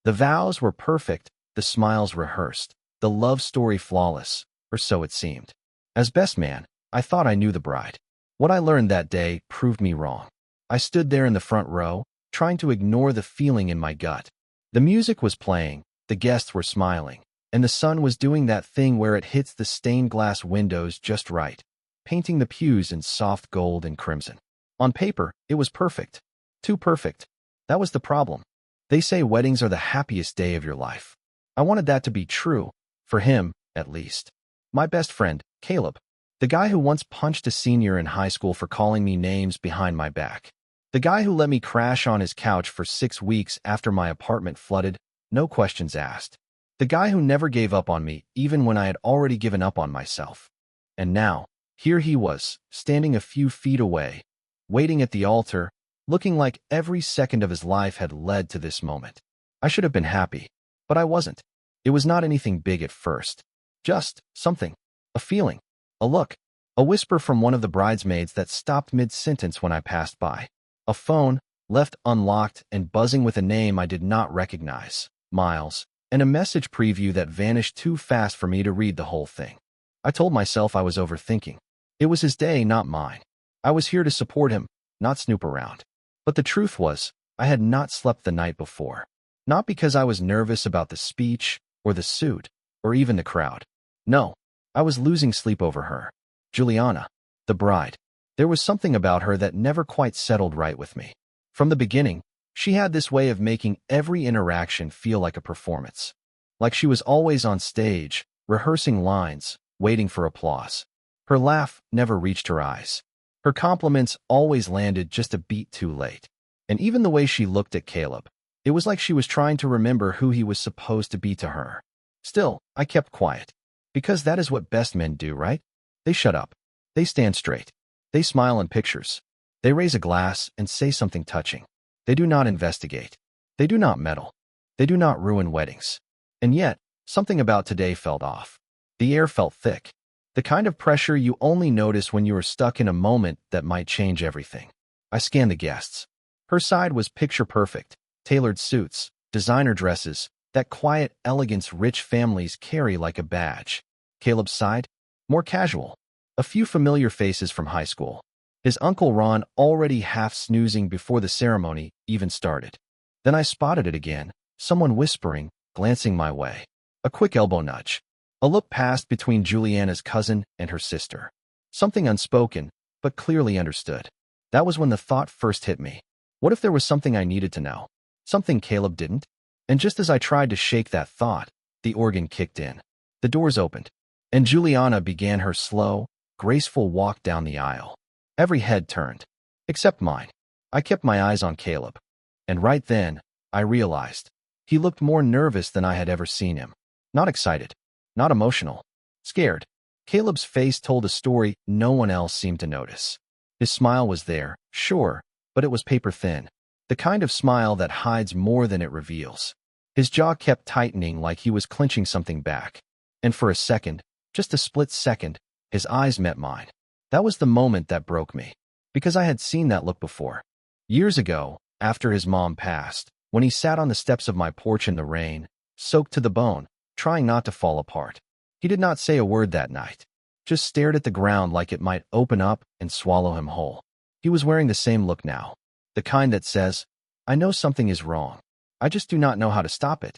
The vows were perfect, the smiles rehearsed, the love story flawless, or so it seemed. As best man, I thought I knew the bride. What I learned that day proved me wrong. I stood there in the front row, trying to ignore the feeling in my gut. The music was playing, the guests were smiling, and the sun was doing that thing where it hits the stained glass windows just right, painting the pews in soft gold and crimson. On paper, it was perfect. Too perfect. That was the problem. They say weddings are the happiest day of your life. I wanted that to be true, for him, at least. My best friend, Caleb. The guy who once punched a senior in high school for calling me names behind my back. The guy who let me crash on his couch for 6 weeks after my apartment flooded, no questions asked. The guy who never gave up on me, even when I had already given up on myself. And now, here he was, standing a few feet away, waiting at the altar, looking like every second of his life had led to this moment. I should have been happy, but I wasn't. It was not anything big at first. Just something. A feeling. A look. A whisper from one of the bridesmaids that stopped mid-sentence when I passed by. A phone, left unlocked and buzzing with a name I did not recognize, Miles, and a message preview that vanished too fast for me to read the whole thing. I told myself I was overthinking. It was his day, not mine. I was here to support him, not snoop around. But the truth was, I had not slept the night before. Not because I was nervous about the speech, or the suit, or even the crowd. No, I was losing sleep over her. Juliana, the bride. There was something about her that never quite settled right with me. From the beginning, she had this way of making every interaction feel like a performance. Like she was always on stage, rehearsing lines, waiting for applause. Her laugh never reached her eyes. Her compliments always landed just a beat too late. And even the way she looked at Caleb, it was like she was trying to remember who he was supposed to be to her. Still, I kept quiet. Because that is what best men do, right? They shut up. They stand straight. They smile in pictures. They raise a glass and say something touching. They do not investigate. They do not meddle. They do not ruin weddings. And yet, something about today felt off. The air felt thick. The kind of pressure you only notice when you are stuck in a moment that might change everything. I scanned the guests. Her side was picture perfect. Tailored suits, designer dresses, that quiet elegance rich families carry like a badge. Caleb's side? More casual. A few familiar faces from high school. His Uncle Ron already half snoozing before the ceremony even started. Then I spotted it again, someone whispering, glancing my way. A quick elbow nudge. A look passed between Juliana's cousin and her sister. Something unspoken, but clearly understood. That was when the thought first hit me. What if there was something I needed to know? Something Caleb didn't? And just as I tried to shake that thought, the organ kicked in. The doors opened, and Juliana began her slow, graceful walk down the aisle. Every head turned, except mine. I kept my eyes on Caleb. And right then, I realized. He looked more nervous than I had ever seen him. Not excited. Not emotional. Scared. Caleb's face told a story no one else seemed to notice. His smile was there, sure, but it was paper thin. The kind of smile that hides more than it reveals. His jaw kept tightening like he was clenching something back. And for a second, just a split second, his eyes met mine. That was the moment that broke me. Because I had seen that look before. Years ago, after his mom passed, when he sat on the steps of my porch in the rain, soaked to the bone, trying not to fall apart. He did not say a word that night. Just stared at the ground like it might open up and swallow him whole. He was wearing the same look now. The kind that says, I know something is wrong. I just do not know how to stop it.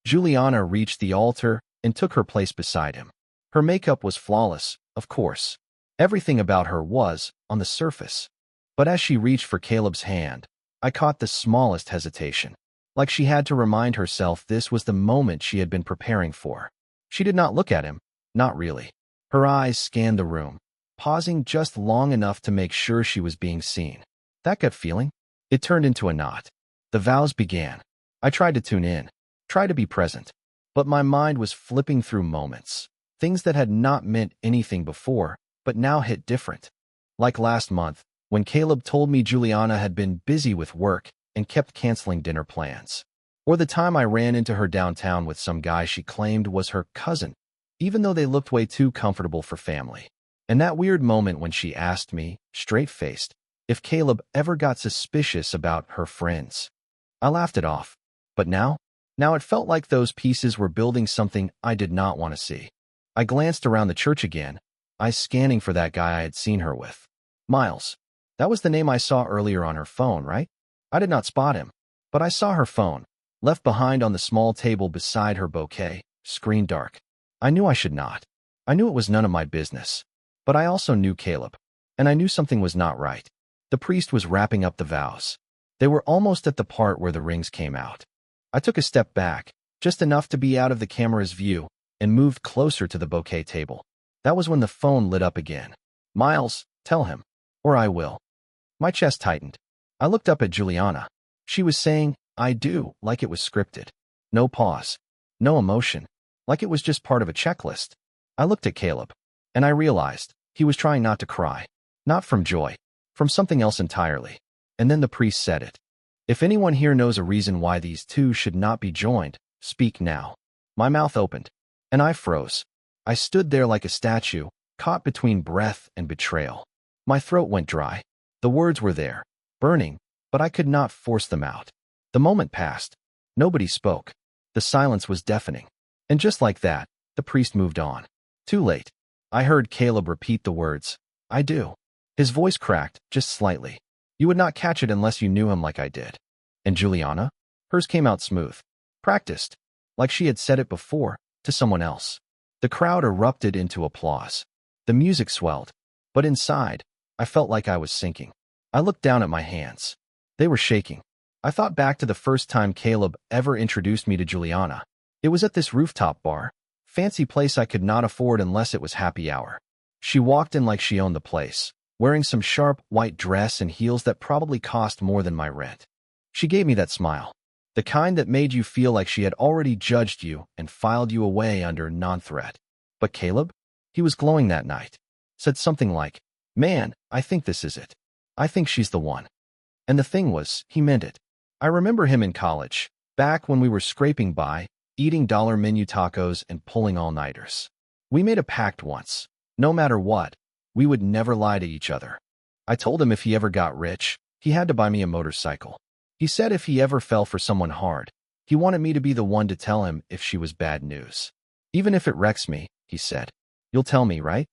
Juliana reached the altar and took her place beside him. Her makeup was flawless, of course. Everything about her was, on the surface. But as she reached for Caleb's hand, I caught the smallest hesitation. Like she had to remind herself this was the moment she had been preparing for. She did not look at him, not really. Her eyes scanned the room, pausing just long enough to make sure she was being seen. That gut feeling? It turned into a knot. The vows began. I tried to tune in, tried to be present. But my mind was flipping through moments. Things that had not meant anything before, but now hit different. Like last month, when Caleb told me Juliana had been busy with work and kept canceling dinner plans. Or the time I ran into her downtown with some guy she claimed was her cousin, even though they looked way too comfortable for family. And that weird moment when she asked me, straight-faced, if Caleb ever got suspicious about her friends. I laughed it off. But now, Now it felt like those pieces were building something I did not want to see. I glanced around the church again, eyes scanning for that guy I had seen her with. Miles. That was the name I saw earlier on her phone, right? I did not spot him, but I saw her phone, left behind on the small table beside her bouquet, screen dark. I knew I should not. I knew it was none of my business. But I also knew Caleb, and I knew something was not right. The priest was wrapping up the vows. They were almost at the part where the rings came out. I took a step back, just enough to be out of the camera's view, and moved closer to the bouquet table. That was when the phone lit up again. Miles, tell him, or I will. My chest tightened. I looked up at Juliana. She was saying, I do, like it was scripted. No pause. No emotion. Like it was just part of a checklist. I looked at Caleb, and I realized he was trying not to cry. Not from joy. From something else entirely. And then the priest said it. If anyone here knows a reason why these two should not be joined, speak now. My mouth opened, and I froze. I stood there like a statue, caught between breath and betrayal. My throat went dry. The words were there, burning, but I could not force them out. The moment passed. Nobody spoke. The silence was deafening. And just like that, the priest moved on. Too late. I heard Caleb repeat the words, I do. His voice cracked, just slightly. You would not catch it unless you knew him like I did. And Juliana? Hers came out smooth. Practiced. Like she had said it before, to someone else. The crowd erupted into applause. The music swelled. But inside, I felt like I was sinking. I looked down at my hands. They were shaking. I thought back to the first time Caleb ever introduced me to Juliana. It was at this rooftop bar. Fancy place I could not afford unless it was happy hour. She walked in like she owned the place, wearing some sharp white dress and heels that probably cost more than my rent. She gave me that smile. The kind that made you feel like she had already judged you and filed you away under non-threat. But Caleb? He was glowing that night. Said something like, Man, I think this is it. I think she's the one. And the thing was, he meant it. I remember him in college, back when we were scraping by, eating dollar menu tacos and pulling all-nighters. We made a pact once. No matter what, we would never lie to each other. I told him if he ever got rich, he had to buy me a motorcycle. He said if he ever fell for someone hard, he wanted me to be the one to tell him if she was bad news. Even if it wrecks me, he said. You'll tell me, right?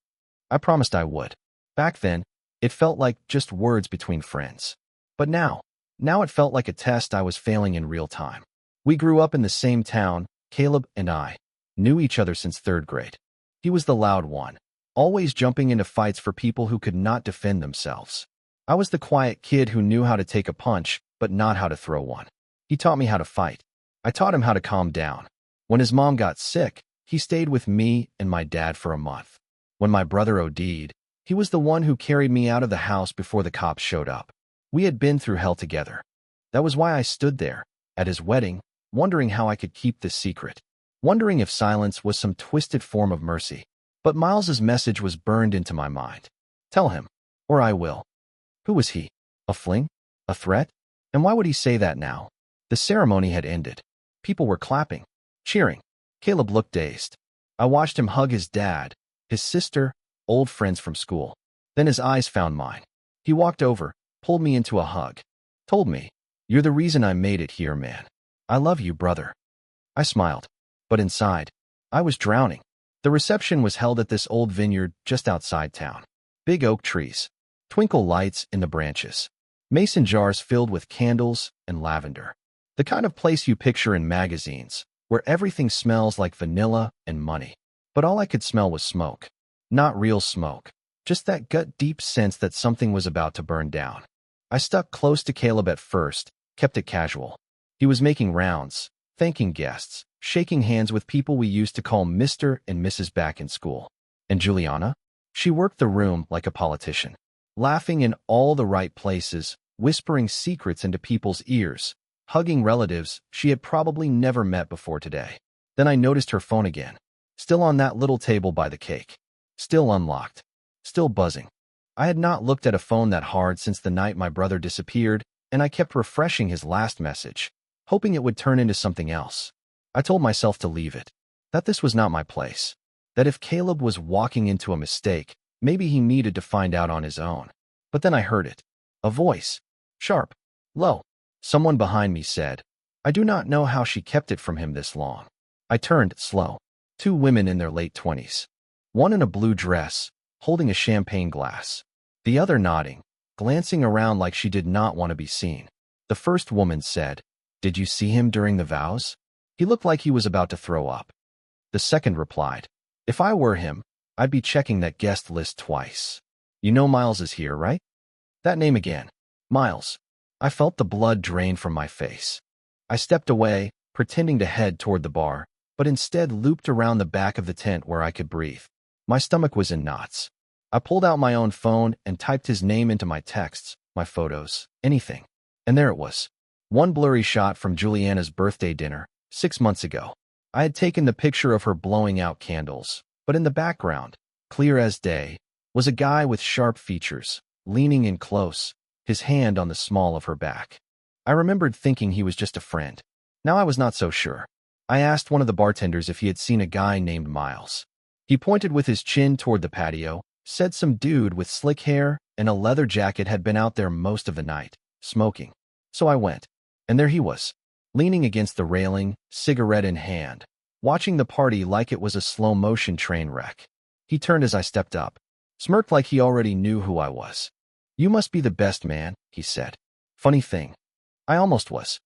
I promised I would. Back then, it felt like just words between friends. But now it felt like a test I was failing in real time. We grew up in the same town, Caleb and I. Knew each other since 3rd grade. He was the loud one, always jumping into fights for people who could not defend themselves. I was the quiet kid who knew how to take a punch, but not how to throw one. He taught me how to fight. I taught him how to calm down. When his mom got sick, he stayed with me and my dad for a month. When my brother OD'd, he was the one who carried me out of the house before the cops showed up. We had been through hell together. That was why I stood there, at his wedding, wondering how I could keep this secret. Wondering if silence was some twisted form of mercy. But Miles's message was burned into my mind. Tell him, or I will. Who was he? A fling? A threat? And why would he say that now? The ceremony had ended. People were clapping, cheering. Caleb looked dazed. I watched him hug his dad, his sister, old friends from school. Then his eyes found mine. He walked over, pulled me into a hug. Told me, You're the reason I made it here, man. I love you, brother. I smiled. But inside, I was drowning. The reception was held at this old vineyard just outside town. Big oak trees. Twinkle lights in the branches. Mason jars filled with candles and lavender. The kind of place you picture in magazines, where everything smells like vanilla and money. But all I could smell was smoke. Not real smoke. Just that gut-deep sense that something was about to burn down. I stuck close to Caleb at first, kept it casual. He was making rounds, thanking guests, shaking hands with people we used to call Mr. and Mrs. back in school. And Juliana? She worked the room like a politician, laughing in all the right places, whispering secrets into people's ears, hugging relatives she had probably never met before today. Then I noticed her phone again, still on that little table by the cake, still unlocked, still buzzing. I had not looked at a phone that hard since the night my brother disappeared, and I kept refreshing his last message, hoping it would turn into something else. I told myself to leave it, that this was not my place, that if Caleb was walking into a mistake, maybe he needed to find out on his own. But then I heard it. A voice. Sharp. Low. Someone behind me said, I do not know how she kept it from him this long. I turned, slow. Two women in their late 20s. One in a blue dress, holding a champagne glass. The other nodding, glancing around like she did not want to be seen. The first woman said, "Did you see him during the vows? He looked like he was about to throw up." The second replied, "If I were him, I'd be checking that guest list twice. You know Miles is here, right?" That name again. Miles. I felt the blood drain from my face. I stepped away, pretending to head toward the bar, but instead looped around the back of the tent where I could breathe. My stomach was in knots. I pulled out my own phone and typed his name into my texts, my photos, anything. And there it was. One blurry shot from Juliana's birthday dinner, 6 months ago. I had taken the picture of her blowing out candles, but in the background, clear as day, was a guy with sharp features, leaning in close, his hand on the small of her back. I remembered thinking he was just a friend. Now I was not so sure. I asked one of the bartenders if he had seen a guy named Miles. He pointed with his chin toward the patio, said some dude with slick hair and a leather jacket had been out there most of the night, smoking. So I went, and there he was, leaning against the railing, cigarette in hand, watching the party like it was a slow-motion train wreck. He turned as I stepped up, smirked like he already knew who I was. "You must be the best man," he said. Funny thing, I almost was.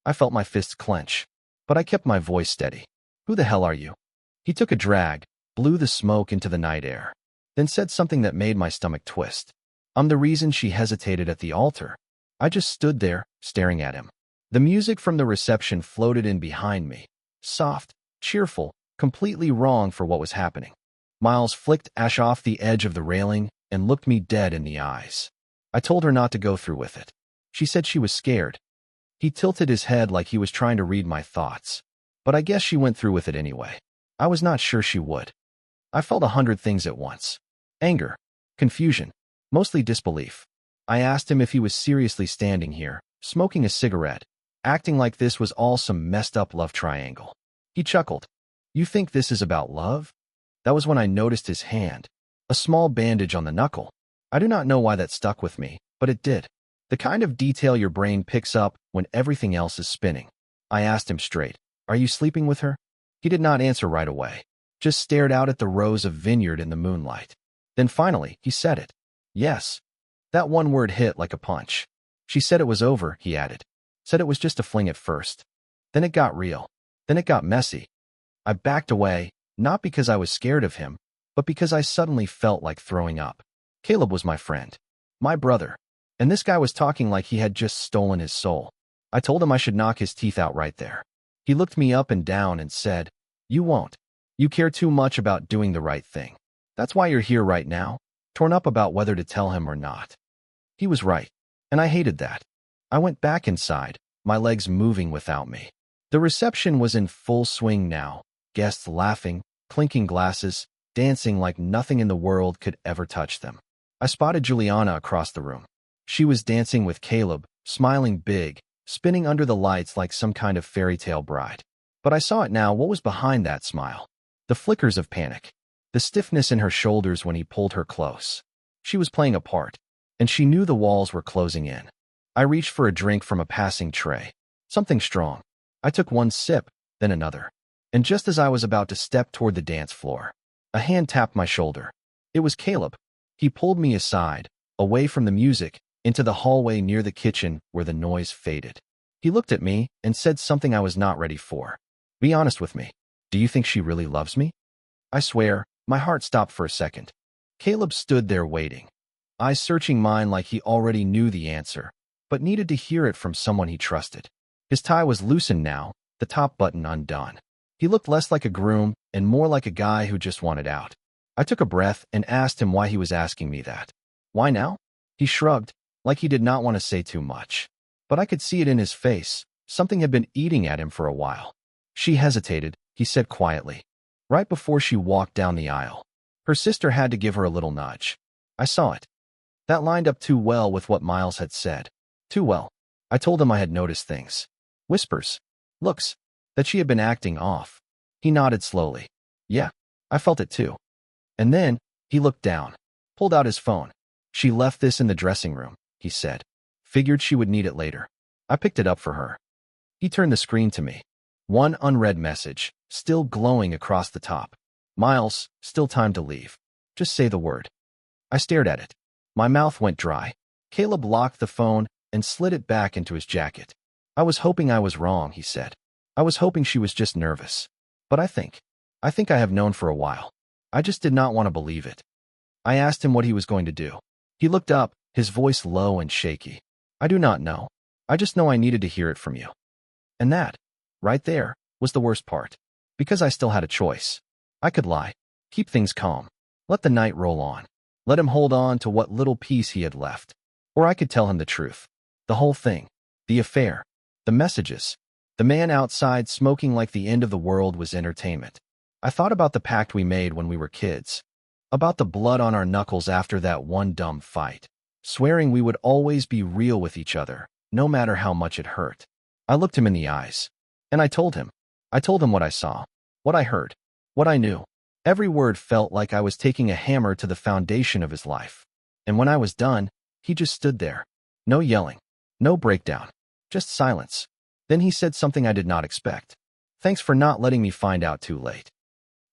I felt my fists clench, but I kept my voice steady. "Who the hell are you?" He took a drag, blew the smoke into the night air, then said something that made my stomach twist. "I'm the reason she hesitated at the altar." I just stood there, staring at him. The music from the reception floated in behind me, soft, cheerful, completely wrong for what was happening. Miles flicked ash off the edge of the railing and looked me dead in the eyes. I told her not to go through with it. She said she was scared. He tilted his head like he was trying to read my thoughts, but I guess she went through with it anyway. I was not sure she would. I felt 100 things at once. Anger, confusion, mostly disbelief. I asked him if he was seriously standing here, smoking a cigarette, acting like this was all some messed up love triangle. He chuckled. "You think this is about love?" That was when I noticed his hand, a small bandage on the knuckle. I do not know why that stuck with me, but it did. The kind of detail your brain picks up when everything else is spinning. I asked him straight, "Are you sleeping with her?" He did not answer right away, just stared out at the rows of vineyard in the moonlight. Then finally, he said it. "Yes." That one word hit like a punch. "She said it was over," he added. "Said it was just a fling at first. Then it got real. Then it got messy." I backed away, not because I was scared of him, but because I suddenly felt like throwing up. Caleb was my friend, my brother, and this guy was talking like he had just stolen his soul. I told him I should knock his teeth out right there. He looked me up and down and said, "You won't. You care too much about doing the right thing. That's why you're here right now, torn up about whether to tell him or not." He was right, and I hated that. I went back inside, my legs moving without me. The reception was in full swing now, guests laughing, clinking glasses, dancing like nothing in the world could ever touch them. I spotted Juliana across the room. She was dancing with Caleb, smiling big, spinning under the lights like some kind of fairy tale bride. But I saw it now, what was behind that smile. The flickers of panic. The stiffness in her shoulders when he pulled her close. She was playing a part, and she knew the walls were closing in. I reached for a drink from a passing tray. Something strong. I took one sip, then another. And just as I was about to step toward the dance floor, a hand tapped my shoulder. It was Caleb. He pulled me aside, away from the music, into the hallway near the kitchen where the noise faded. He looked at me and said something I was not ready for. "Be honest with me. Do you think she really loves me?" I swear, my heart stopped for a second. Caleb stood there waiting, eyes searching mine like he already knew the answer, but needed to hear it from someone he trusted. His tie was loosened now, the top button undone. He looked less like a groom and more like a guy who just wanted out. I took a breath and asked him why he was asking me that. "Why now?" He shrugged, like he did not want to say too much. But I could see it in his face. Something had been eating at him for a while. "She hesitated," he said quietly, "right before she walked down the aisle. Her sister had to give her a little nudge. I saw it." That lined up too well with what Miles had said. Too well. I told him I had noticed things. Whispers. Looks. That she had been acting off. He nodded slowly. "Yeah, I felt it too." And then, he looked down. Pulled out his phone. "She left this in the dressing room," he said. "Figured she would need it later. I picked it up for her." He turned the screen to me. One unread message, still glowing across the top. Miles, still time to leave. Just say the word. I stared at it. My mouth went dry. Caleb locked the phone and slid it back into his jacket. I was hoping I was wrong, he said. I was hoping she was just nervous. But I think I have known for a while. I just did not want to believe it. I asked him what he was going to do. He looked up, his voice low and shaky. I do not know. I just know I needed to hear it from you. And that, right there, was the worst part. Because I still had a choice. I could lie, keep things calm, let the night roll on, let him hold on to what little peace he had left. Or I could tell him the truth. The whole thing. The affair. The messages. The man outside smoking like the end of the world was entertainment. I thought about the pact we made when we were kids. About the blood on our knuckles after that one dumb fight. Swearing we would always be real with each other, no matter how much it hurt. I looked him in the eyes. And I told him. I told him what I saw. What I heard. What I knew. Every word felt like I was taking a hammer to the foundation of his life. And when I was done, he just stood there. No yelling. No breakdown. Just silence. Then he said something I did not expect. Thanks for not letting me find out too late.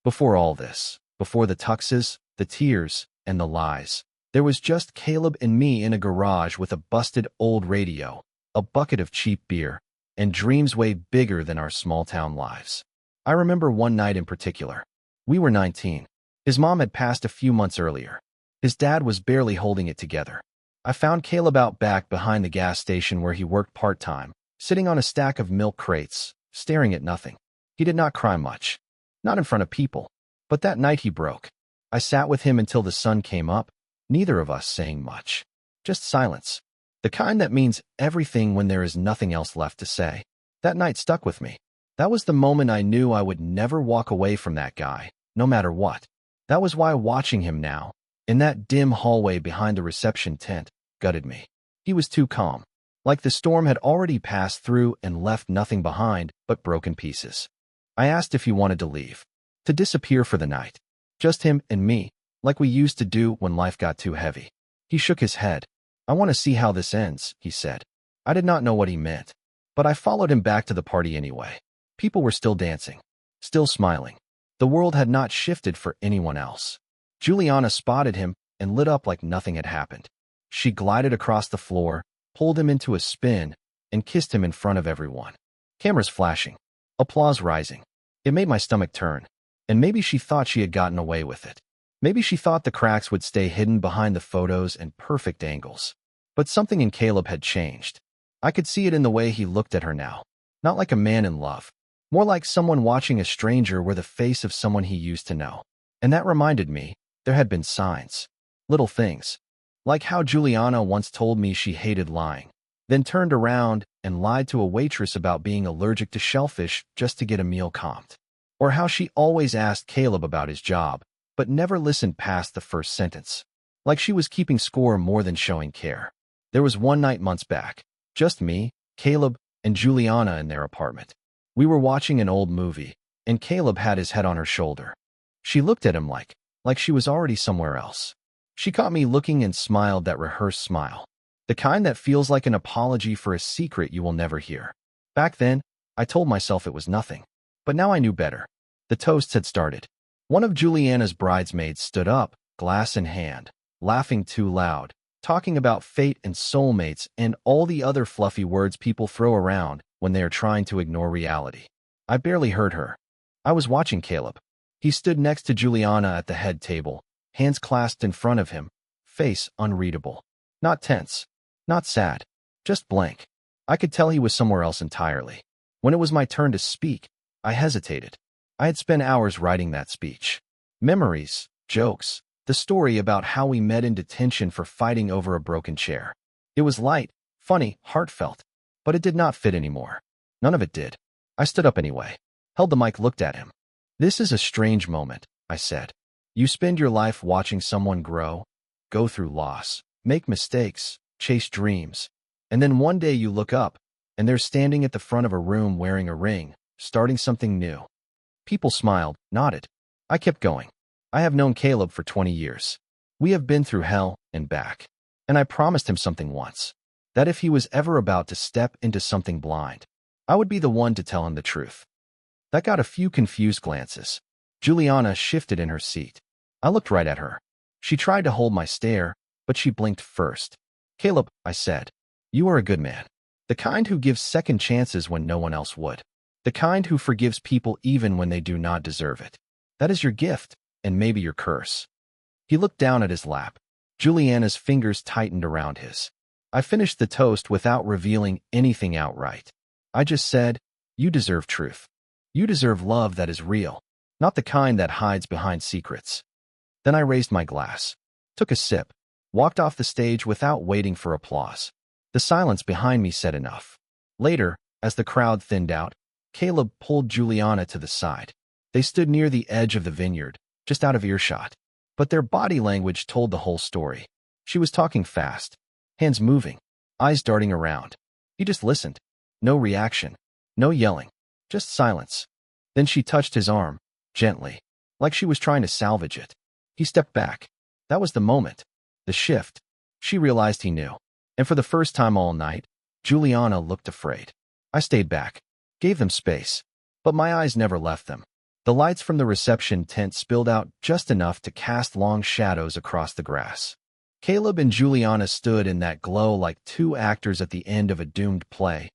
Before all this, before the tuxes, the tears, and the lies, there was just Caleb and me in a garage with a busted old radio, a bucket of cheap beer, and dreams way bigger than our small-town lives. I remember one night in particular. We were 19. His mom had passed a few months earlier. His dad was barely holding it together. I found Caleb out back behind the gas station where he worked part-time, sitting on a stack of milk crates, staring at nothing. He did not cry much. Not in front of people. But that night he broke. I sat with him until the sun came up, neither of us saying much. Just silence. The kind that means everything when there is nothing else left to say. That night stuck with me. That was the moment I knew I would never walk away from that guy, no matter what. That was why watching him now, in that dim hallway behind the reception tent, gutted me. He was too calm. Like the storm had already passed through and left nothing behind but broken pieces. I asked if he wanted to leave. To disappear for the night. Just him and me, like we used to do when life got too heavy. He shook his head. I want to see how this ends, he said. I did not know what he meant. But I followed him back to the party anyway. People were still dancing. Still smiling. The world had not shifted for anyone else. Juliana spotted him and lit up like nothing had happened. She glided across the floor, pulled him into a spin, and kissed him in front of everyone. Cameras flashing. Applause rising. It made my stomach turn. And maybe she thought she had gotten away with it. Maybe she thought the cracks would stay hidden behind the photos and perfect angles. But something in Caleb had changed. I could see it in the way he looked at her now. Not like a man in love. More like someone watching a stranger with the face of someone he used to know. And that reminded me, there had been signs. Little things. Like how Juliana once told me she hated lying. Then turned around and lied to a waitress about being allergic to shellfish just to get a meal comped. Or how she always asked Caleb about his job, but never listened past the first sentence. Like she was keeping score more than showing care. There was one night months back. Just me, Caleb, and Juliana in their apartment. We were watching an old movie, and Caleb had his head on her shoulder. She looked at him like she was already somewhere else. She caught me looking and smiled that rehearsed smile. The kind that feels like an apology for a secret you will never hear. Back then, I told myself it was nothing. But now I knew better. The toasts had started. One of Juliana's bridesmaids stood up, glass in hand, laughing too loud, talking about fate and soulmates and all the other fluffy words people throw around when they are trying to ignore reality. I barely heard her. I was watching Caleb. He stood next to Juliana at the head table, hands clasped in front of him, face unreadable. Not tense. Not sad. Just blank. I could tell he was somewhere else entirely. When it was my turn to speak, I hesitated. I had spent hours writing that speech. Memories, jokes, the story about how we met in detention for fighting over a broken chair. It was light, funny, heartfelt, but it did not fit anymore. None of it did. I stood up anyway, held the mic, looked at him. This is a strange moment, I said. You spend your life watching someone grow, go through loss, make mistakes, chase dreams, and then one day you look up, and they're standing at the front of a room wearing a ring, starting something new. People smiled, nodded. I kept going. I have known Caleb for 20 years. We have been through hell and back. And I promised him something once. That if he was ever about to step into something blind, I would be the one to tell him the truth. That got a few confused glances. Juliana shifted in her seat. I looked right at her. She tried to hold my stare, but she blinked first. Caleb, I said, you are a good man. The kind who gives second chances when no one else would. The kind who forgives people even when they do not deserve it. That is your gift, and maybe your curse. He looked down at his lap. Juliana's fingers tightened around his. I finished the toast without revealing anything outright. I just said, you deserve truth. You deserve love that is real, not the kind that hides behind secrets. Then I raised my glass, took a sip, walked off the stage without waiting for applause. The silence behind me said enough. Later, as the crowd thinned out, Caleb pulled Juliana to the side. They stood near the edge of the vineyard, just out of earshot. But their body language told the whole story. She was talking fast, hands moving, eyes darting around. He just listened. No reaction, no yelling, just silence. Then she touched his arm, gently, like she was trying to salvage it. He stepped back. That was the moment. The shift. She realized he knew. And for the first time all night, Juliana looked afraid. I stayed back, gave them space, but my eyes never left them. The lights from the reception tent spilled out just enough to cast long shadows across the grass. Caleb and Juliana stood in that glow like two actors at the end of a doomed play.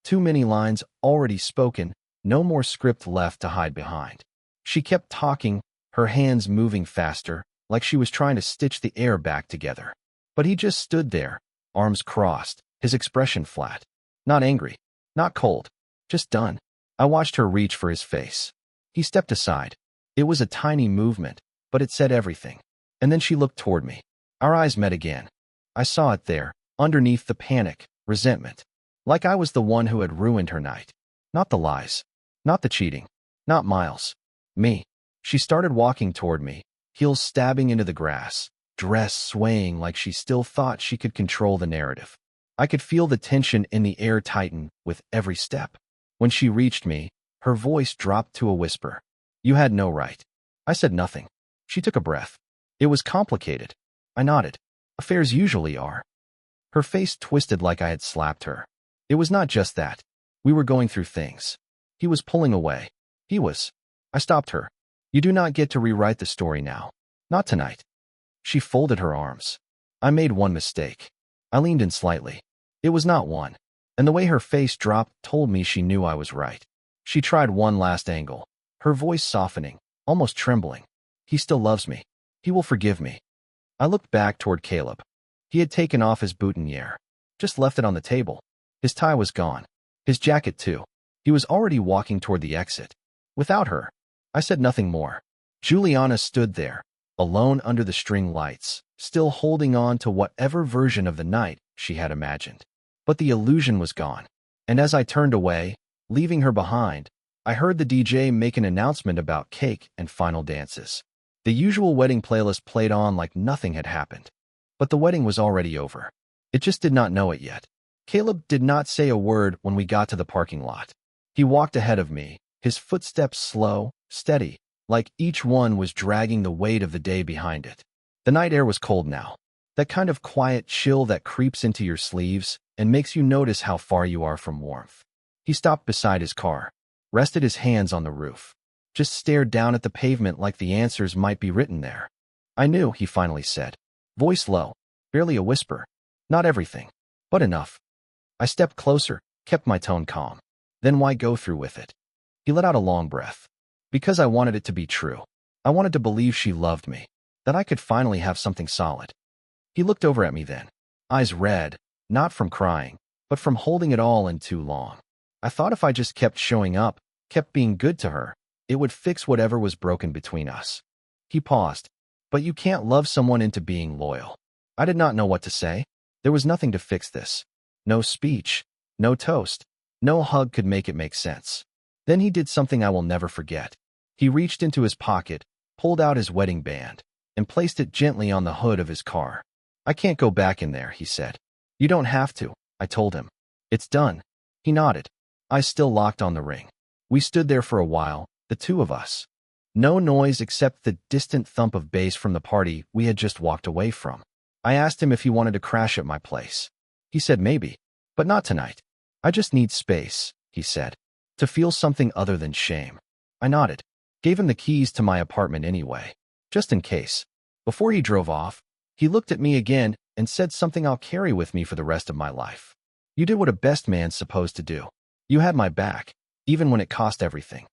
Too many lines already spoken, no more script left to hide behind. She kept talking, her hands moving faster, like she was trying to stitch the air back together. But he just stood there, arms crossed, his expression flat. Not angry, not cold, just done. I watched her reach for his face. He stepped aside. It was a tiny movement, but it said everything. And then she looked toward me. Our eyes met again. I saw it there, underneath the panic, resentment. Like I was the one who had ruined her night. Not the lies. Not the cheating. Not Miles. Me. She started walking toward me, heels stabbing into the grass, dress swaying like she still thought she could control the narrative. I could feel the tension in the air tighten with every step. When she reached me, her voice dropped to a whisper. You had no right. I said nothing. She took a breath. It was complicated. I nodded. Affairs usually are. Her face twisted like I had slapped her. It was not just that. We were going through things. He was pulling away. He was. I stopped her. You do not get to rewrite the story now. Not tonight. She folded her arms. I made one mistake. I leaned in slightly. It was not one. And the way her face dropped told me she knew I was right. She tried one last angle, her voice softening, almost trembling. He still loves me. He will forgive me. I looked back toward Caleb. He had taken off his boutonniere, just left it on the table. His tie was gone. His jacket too. He was already walking toward the exit. Without her. I said nothing more. Juliana stood there, alone under the string lights, still holding on to whatever version of the night she had imagined. But the illusion was gone. And as I turned away, leaving her behind, I heard the DJ make an announcement about cake and final dances. The usual wedding playlist played on like nothing had happened. But the wedding was already over. It just did not know it yet. Caleb did not say a word when we got to the parking lot. He walked ahead of me, his footsteps slow, steady, like each one was dragging the weight of the day behind it. The night air was cold now. That kind of quiet chill that creeps into your sleeves and makes you notice how far you are from warmth. He stopped beside his car, rested his hands on the roof, just stared down at the pavement like the answers might be written there. I knew, he finally said, voice low, barely a whisper. Not everything, but enough. I stepped closer, kept my tone calm. Then why go through with it? He let out a long breath. Because I wanted it to be true. I wanted to believe she loved me, that I could finally have something solid. He looked over at me then, eyes red, not from crying, but from holding it all in too long. I thought if I just kept showing up, kept being good to her, it would fix whatever was broken between us. He paused. But you can't love someone into being loyal. I did not know what to say. There was nothing to fix this. No speech, no toast, no hug could make it make sense. Then he did something I will never forget. He reached into his pocket, pulled out his wedding band, and placed it gently on the hood of his car. I can't go back in there, he said. You don't have to, I told him. It's done. He nodded. Eyes still locked on the ring. We stood there for a while, the two of us. No noise except the distant thump of bass from the party we had just walked away from. I asked him if he wanted to crash at my place. He said maybe, but not tonight. I just need space, he he said. To feel something other than shame. I nodded. Gave him the keys to my apartment anyway. Just in case. Before he drove off, he looked at me again and said something I'll carry with me for the rest of my life. You did what a best man's supposed to do. You had my back, even when it cost everything.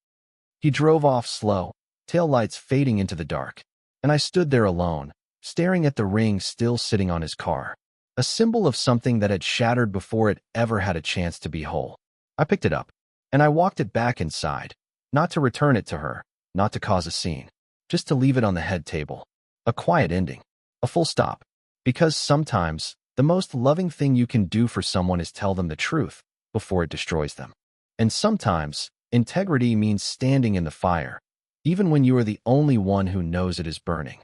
He drove off slow, tail lights fading into the dark, and I stood there alone, staring at the ring still sitting on his car, a symbol of something that had shattered before it ever had a chance to be whole. I picked it up, and I walked it back inside, not to return it to her, not to cause a scene, just to leave it on the head table. A quiet ending, a full stop, because sometimes the most loving thing you can do for someone is tell them the truth before it destroys them. And sometimes integrity means standing in the fire, even when you are the only one who knows it is burning.